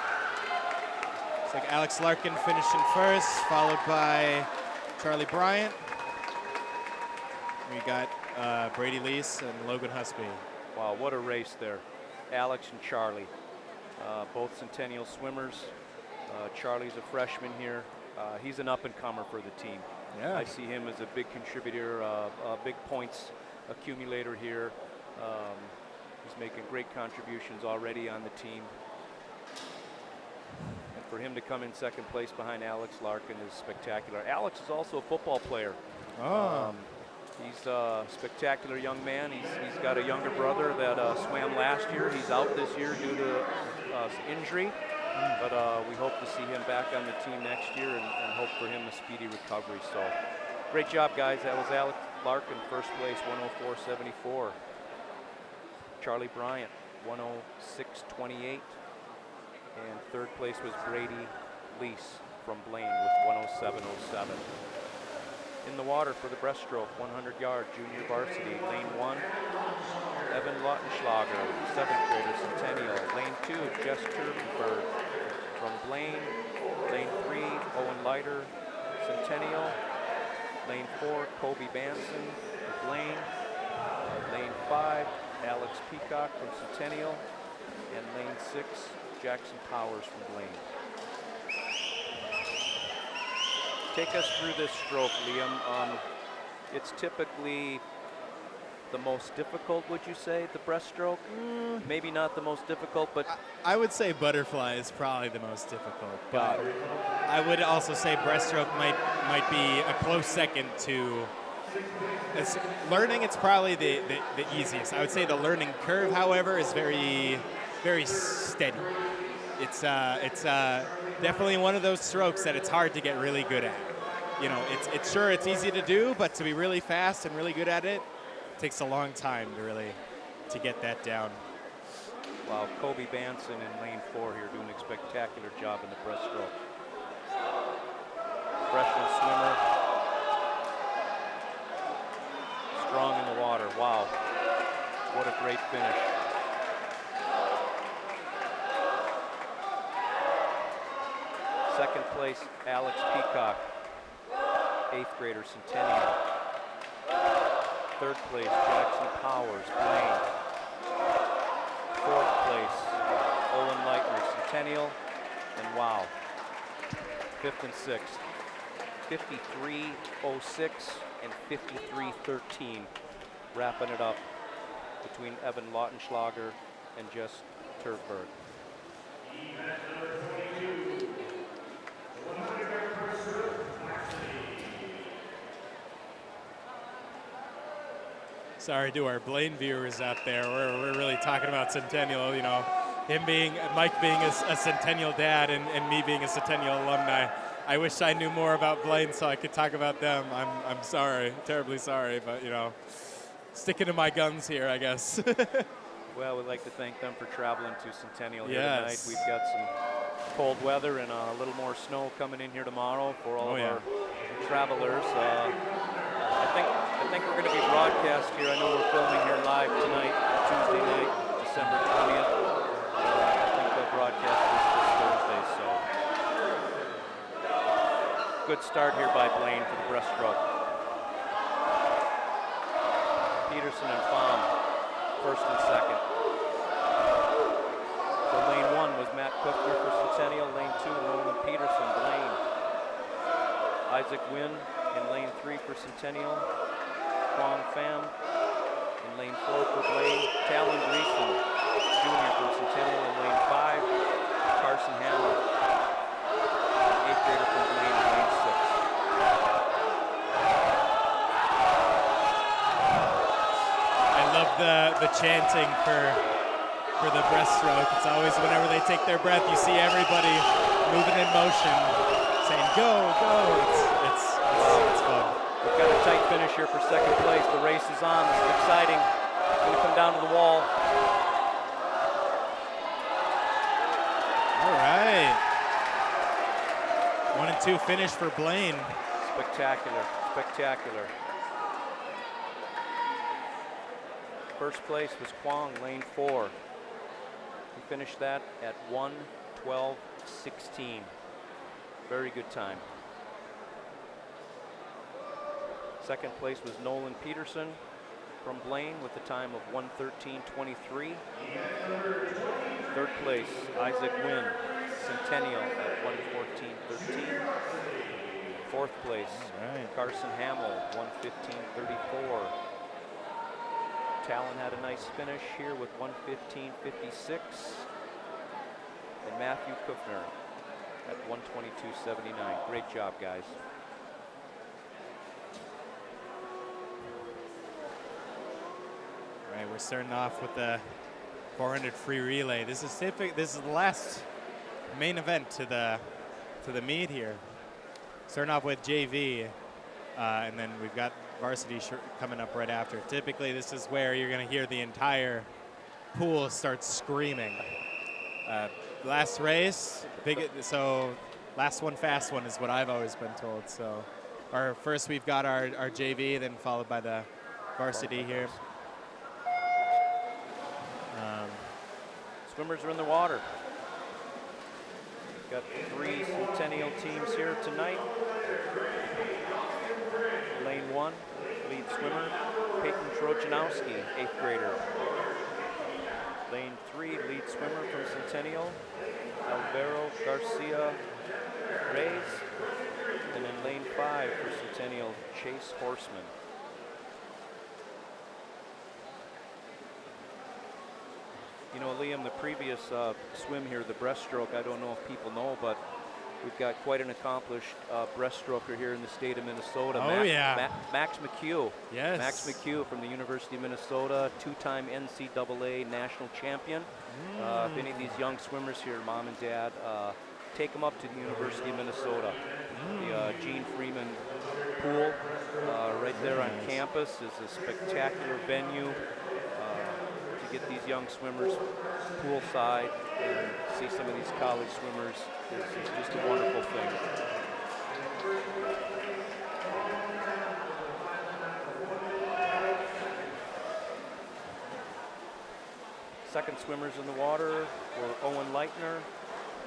It's like Alex Larkin finishing first, followed by Charlie Bryant. We got Brady Lease and Logan Husby. Wow, what a race there. Alex and Charlie, both Centennial swimmers. Charlie's a freshman here. He's an up-and-comer for the team. Yeah. I see him as a big contributor, a big points accumulator here. He's making great contributions already on the team. And for him to come in second place behind Alex Larkin is spectacular. Alex is also a football player. Oh. He's a spectacular young man. He's got a younger brother that swam last year. He's out this year due to injury. But we hope to see him back on the team next year and hope for him a speedy recovery. So great job, guys. That was Alex Larkin, first place, 104.74. Charlie Bryant, 106.28. And third place was Brady Lease from Blaine with 107.07. In the water for the breaststroke, 100-yard junior varsity, lane 1, Evan Lautenschlager, 7th grader, Centennial. Lane 2, Jess Turbenberg from Blaine. Lane 3, Owen Leiter, Centennial. Lane 4, Kobe Banson from Blaine. Lane 5, Alex Peacock from Centennial. And lane 6, Jackson Powers from Blaine. Take us through this stroke, Liam. It's typically the most difficult, would you say, the breaststroke? Maybe not the most difficult, but... I would say butterfly is probably the most difficult. Got But it. I would also say breaststroke might be a close second to... learning, it's probably the easiest. I would say the learning curve, however, is very, very steady. It's definitely one of those strokes that it's hard to get really good at. You know, it's sure it's easy to do, but to be really fast and really good at it takes a long time to get that down. Wow, Kobe Banson in lane 4 here doing a spectacular job in the breaststroke. Freshman swimmer. Strong in the water. Wow, what a great finish. Second place, Alex Peacock, 8th grader, Centennial. Third place, Jackson Powers, Blaine. Fourth place, Owen Leitner, Centennial. And wow, fifth and sixth, 53.06 and 53.13, wrapping it up between Evan Lautenschlager and Jess Turfberg. Sorry to our Blaine viewers out there. We're really talking about Centennial, you know, Mike being a Centennial dad and me being a Centennial alumni. I wish I knew more about Blaine so I could talk about them. I'm sorry, terribly sorry, but you know, sticking to my guns here, I guess. Well, we'd like to thank them for traveling to Centennial here Yes. tonight. We've got some cold weather and a little more snow coming in here tomorrow for all of our travelers. I think we're going to be broadcast here. I know we're filming here live tonight, Tuesday night, December 20th. I think they'll broadcast this Thursday, so. Good start here by Blaine for the breaststroke. Peterson and Pham, first and second. So lane 1 was Matt Kuffner for Centennial. Lane 2, Nolan Peterson, Blaine. Isaac Wynn in lane 3 for Centennial. Quang Pham in lane 4 for Blaine. Talon Gleason Jr. for Centennial in lane 5. Carson Hammer, 8th grader from Blaine in lane 6. I love the chanting for the breaststroke. It's always whenever they take their breath, you see everybody moving in motion, saying go, go. It's fun. We've got a tight finish here for second place. The race is on. This is exciting. It's going to come down to the wall. All right. 1 and 2 finish for Blaine. Spectacular, spectacular. First place was Quang, lane 4. He finished that at 1:12.16. Very good time. Second place was Nolan Peterson from Blaine with a time of 1:13.23. Third place, Isaac Wynn, Centennial at 1:14.13. Fourth place, Carson Hamill, 1:15.34. Talon had a nice finish here with 1:15.56. And Matthew Kuffner at 1:22.79. Great job, guys. All right, we're starting off with the 400 free relay. This is the last main event to the meet here. Starting off with JV, and then we've got varsity coming up right after. Typically, this is where you're going to hear the entire pool start screaming. Last race, last one, fast one is what I've always been told. So, first we've got our JV, then followed by the varsity here. Swimmers are in the water. Got 3 Centennial teams here tonight. Lane 1, lead swimmer, Peyton Trojanowski, 8th grader. Lane 3, lead swimmer from Centennial, Alvaro Garcia Reyes. And then lane 5 for Centennial, Chase Horseman. You know, Liam, the previous swim here, the breaststroke, I don't know if people know, but we've got quite an accomplished breaststroker here in the state of Minnesota. Max McHugh. Yes. Max McHugh from the University of Minnesota, 2-time NCAA national champion. If any of these young swimmers here, mom and dad, take them up to the University of Minnesota. The Gene Freeman pool right there on campus is a spectacular venue. Get these young swimmers poolside and see some of these college swimmers is just a wonderful thing. Second swimmers in the water were Owen Leitner,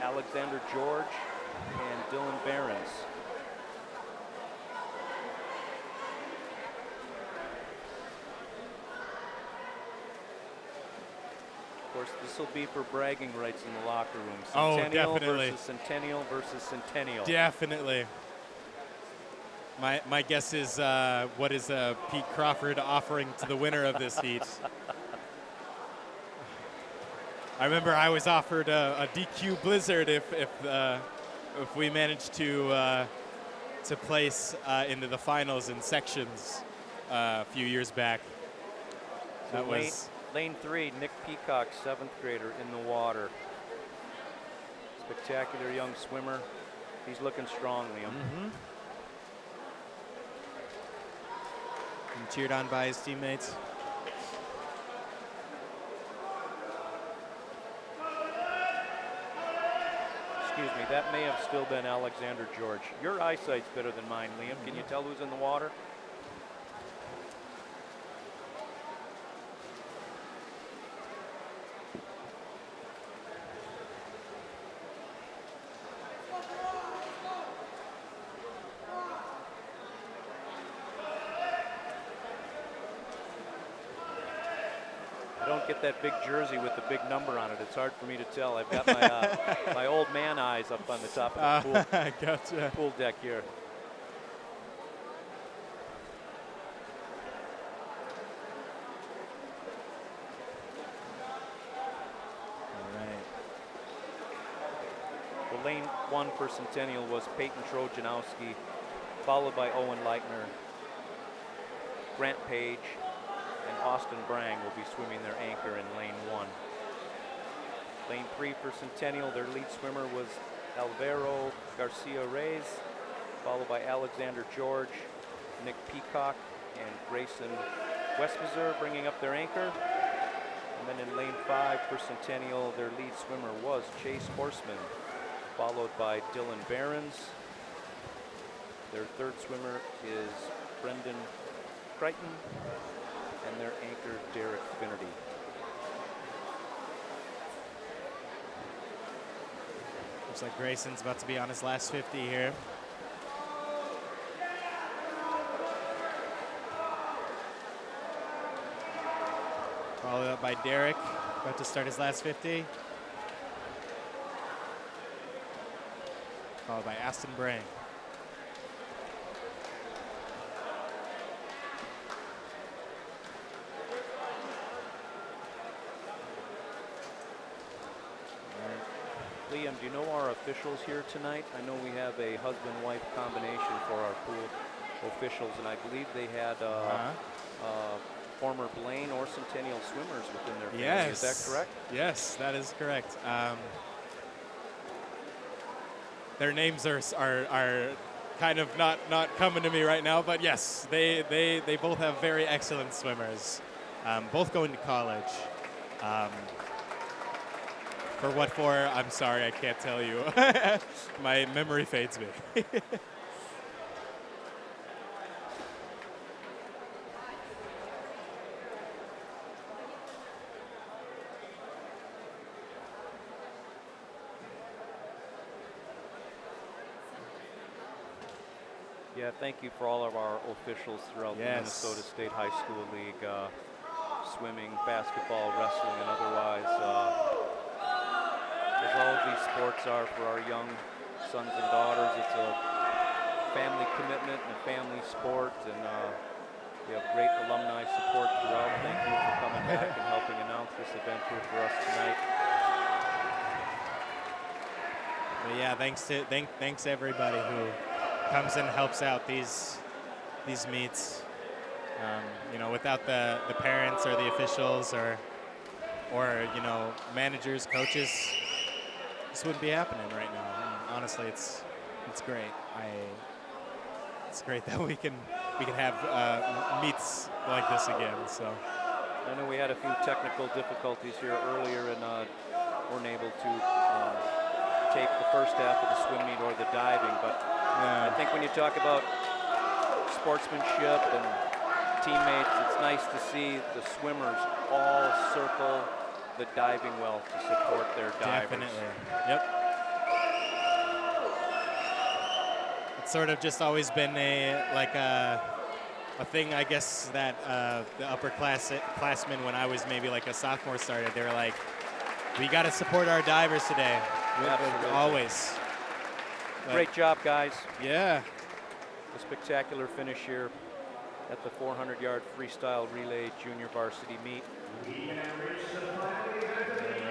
Alexander George, and Dylan Behrens. course, this will be for bragging rights in the locker room. Oh, Centennial definitely. versus Centennial versus Centennial. Definitely. My guess is, what is Pete Crawford offering to the winner of this heat? I remember I was offered a DQ Blizzard if we managed to place into the finals in sections a few years back. So That was lane 3, Nick Peacock, 7th grader, in the water. Spectacular young swimmer. He's looking strong, Liam. Mm-hmm. And cheered on by his teammates. Excuse me, that may have still been Alexander George. Your eyesight's better than mine, Liam. Can you tell who's in the water? I don't get that big jersey with the big number on it. It's hard for me to tell. I've got my my old man eyes up on the top of the pool, Gotcha. pool deck here. All right. The lane 1 for Centennial was Peyton Trojanowski, followed by Owen Leitner. Grant Page and Austin Brang will be swimming their anchor in lane 1. Lane 3 for Centennial, their lead swimmer was Alvaro Garcia Reyes, followed by Alexander George, Nick Peacock, and Grayson Westmazer bringing up their anchor. And then in lane 5 for Centennial, their lead swimmer was Chase Horseman, followed by Dylan Behrens. Their third swimmer is Brendan Crichton, and their anchor, Derek Finnerty. Looks like Grayson's about to be on his last 50 here. Followed up by Derek, about to start his last 50. Followed by Aston Brang. Liam, do you know our officials here tonight? I know we have a husband-wife combination for our pool officials, and I believe they had former Blaine or Centennial swimmers within their family. Yes. Is that correct? Yes, that is correct. Their names are kind of not coming to me right now, but yes, they both have very excellent swimmers. Both going to college. For what for, I'm sorry, I can't tell you. My memory fades me. Yeah, thank you for all of our officials throughout the Minnesota State High School League, swimming, basketball, wrestling, and otherwise. As all of these sports are for our young sons and daughters, it's a family commitment and a family sport, and we have great alumni support throughout. Thank you for coming back and helping announce this event here for us tonight. But yeah, thanks everybody who comes and helps out these meets. You know, without the parents or the officials or managers, coaches, this wouldn't be happening right now. And honestly, it's great. It's great that we can have meets like this again. So I know we had a few technical difficulties here earlier, and weren't able to tape the first half of the swim meet or the diving, but I think when you talk about sportsmanship and teammates, it's nice to see the swimmers all circle the diving well to support their divers. Definitely. Yep. It's sort of just always been a thing, I guess, that the upperclassmen, when I was maybe like a sophomore, started. They were like, We got to support our divers today. Absolutely. Always. Great job, guys. Yeah. A spectacular finish here at the 400-yard freestyle relay junior varsity meet. All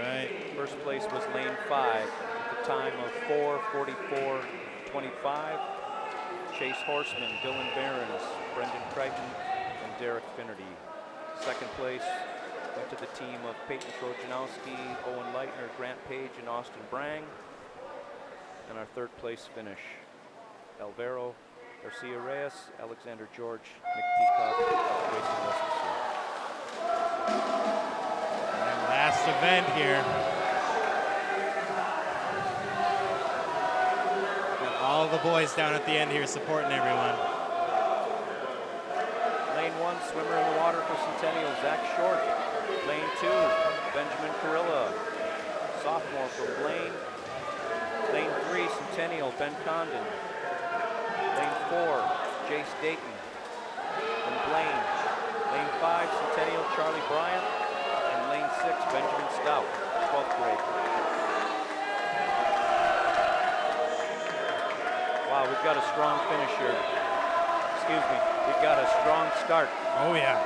right. First place was lane 5 with a time of 4:44.25. Chase Horseman, Dylan Behrens, Brendan Crichton, and Derek Finnerty. Second place went to the team of Peyton Trojanowski, Owen Leitner, Grant Page, and Austin Brang. And our third place finish, Alvaro Garcia Reyes, Alexander George, Nick Peacock, Jason Westbrook. And last event here. Got all the boys down at the end here supporting everyone. Lane 1, swimmer in the water for Centennial, Zach Short. Lane 2, Benjamin Carilla, sophomore from Blaine. Lane 3, Centennial, Ben Condon. Lane 4, Jace Dayton from Blaine. Lane 5, Centennial, Charlie Bryant. And lane 6, Benjamin Stout, 12th grade. Wow, we've got a strong finish here. Excuse me, we've got a strong start. Oh yeah.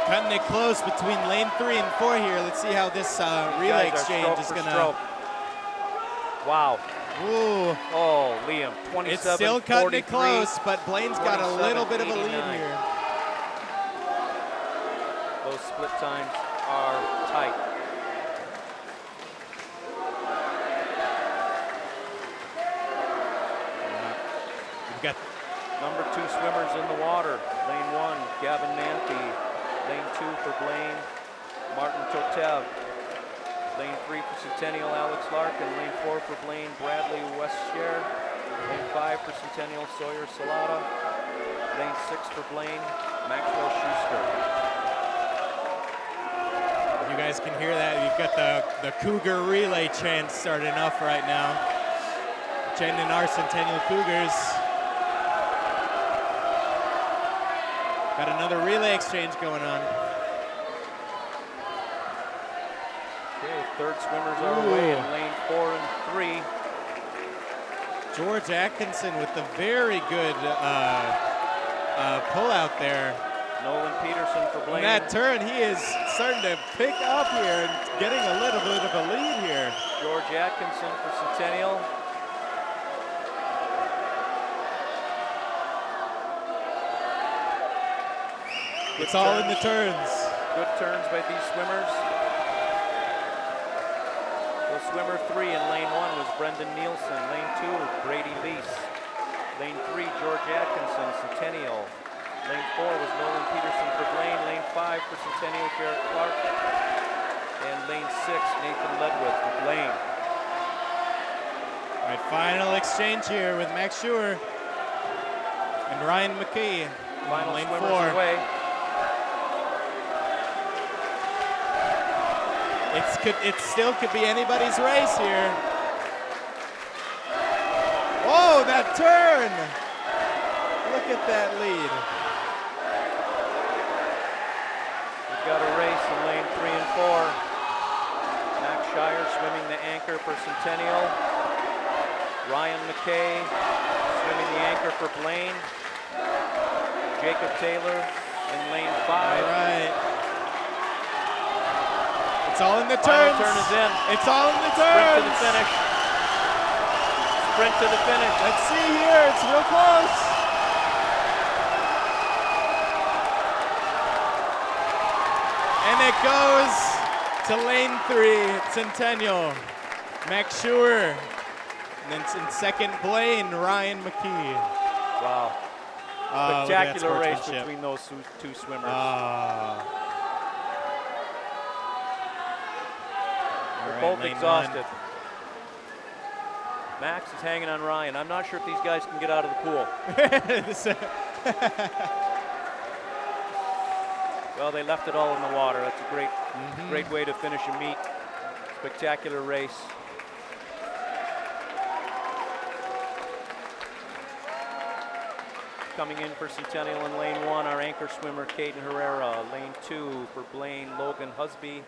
Cutting it close between lane 3 and 4 here. Let's see how this relay exchange is gonna. Wow. Ooh. Oh, Liam, 27. It's still cutting it close, but Blaine's got a little bit of a lead 89. here. Those split times are tight. We've got number 2 swimmers in the water. Lane 1, Gavin Nanthe. Lane 2 for Blaine, Martin Totev. Lane 3 for Centennial, Alex Larkin. Lane 4 for Blaine, Bradley Westshare. Lane 5 for Centennial, Sawyer Salata. Lane 6 for Blaine, Maxwell Schuster. You guys can hear that. You've got the Cougar relay chant starting off right now. Chanting our Centennial Cougars. Got another relay exchange going on. Okay, third swimmers are away in lane 4 and 3. George Atkinson with the very good pull out there. Nolan Peterson for Blaine. In that turn, he is starting to pick up here and getting a little bit of a lead here. George Atkinson for Centennial. It's all in the turns. Good turns by these swimmers. So swimmer 3 in lane 1 was Brendan Nielsen. Lane 2, Brady Lease. Lane 3, George Atkinson, Centennial. Lane 4 was Nolan Peterson for Blaine. Lane 5 for Centennial, Garrett Clark. And lane 6, Nathan Ledwith for Blaine. All right, final exchange here with Max Schuer and Ryan McKee. Final lane swimmers 4. away. It still could be anybody's race here. Oh, that turn! Look at that lead. We've got a race in lane 3 and 4. Max Shire swimming the anchor for Centennial. Ryan McKay swimming the anchor for Blaine. Jacob Taylor in lane 5. All right. It's all in the Final turns. turn is in. It's all in the Sprint turns. to the finish. Sprint to the finish. Let's see here. It's real close. And it goes to lane 3, Centennial. Max Schuer. And then in second, Blaine, Ryan McKee. Wow. Look at that Spectacular race sportsmanship. between those two swimmers. They're both exhausted. Max is hanging on Ryan. I'm not sure if these guys can get out of the pool. Well, they left it all in the water. That's a great way to finish a meet. Spectacular race. Coming in for Centennial in lane 1, our anchor swimmer, Caden Herrera. Lane 2 for Blaine, Logan Husby.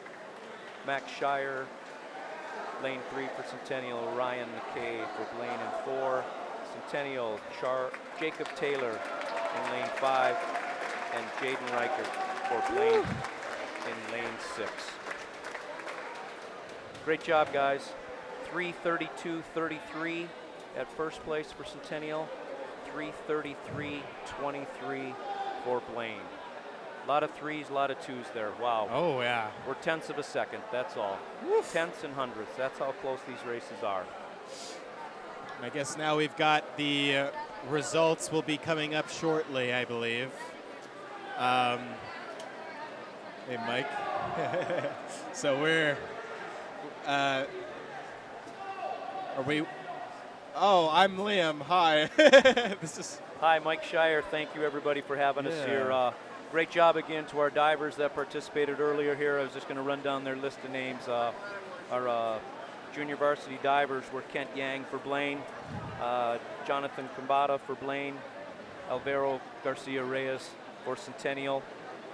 Max Shire. Lane 3 for Centennial, Ryan McKay for Blaine in 4. Centennial, Jacob Taylor in lane 5, and Jaden Reichert for Blaine in lane 6. Great job, guys. 3:32.33 at first place for Centennial, 3:33.23 for Blaine. A lot of threes, a lot of twos there. Wow. Oh, yeah. We're tenths of a second, that's all. Woof. Tenths and hundredths, that's how close these races are. I guess now we've got the results will be coming up shortly, I believe. Hey, Mike. So we're, are we, oh, I'm Liam, hi. This is. Hi, Mike Shire, thank you everybody for having us here. Great job again to our divers that participated earlier here. I was just gonna run down their list of names. Our junior varsity divers were Kent Yang for Blaine, Jonathan Kambata for Blaine, Alvaro Garcia Reyes for Centennial,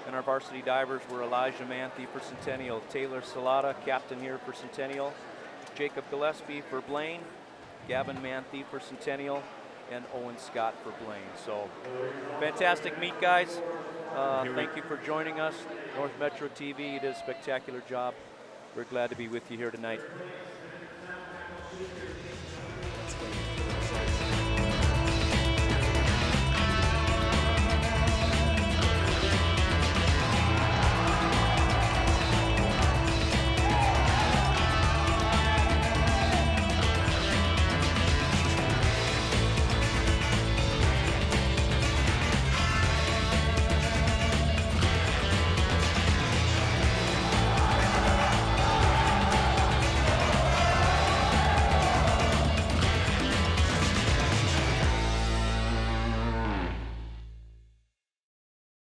and our varsity divers were Elijah Manthe for Centennial, Taylor Salata, captain here for Centennial, Jacob Gillespie for Blaine, Gavin Manthe for Centennial, and Owen Scott for Blaine. So fantastic meet, guys. Thank you for joining us. North Metro TV, you did a spectacular job. We're glad to be with you here tonight.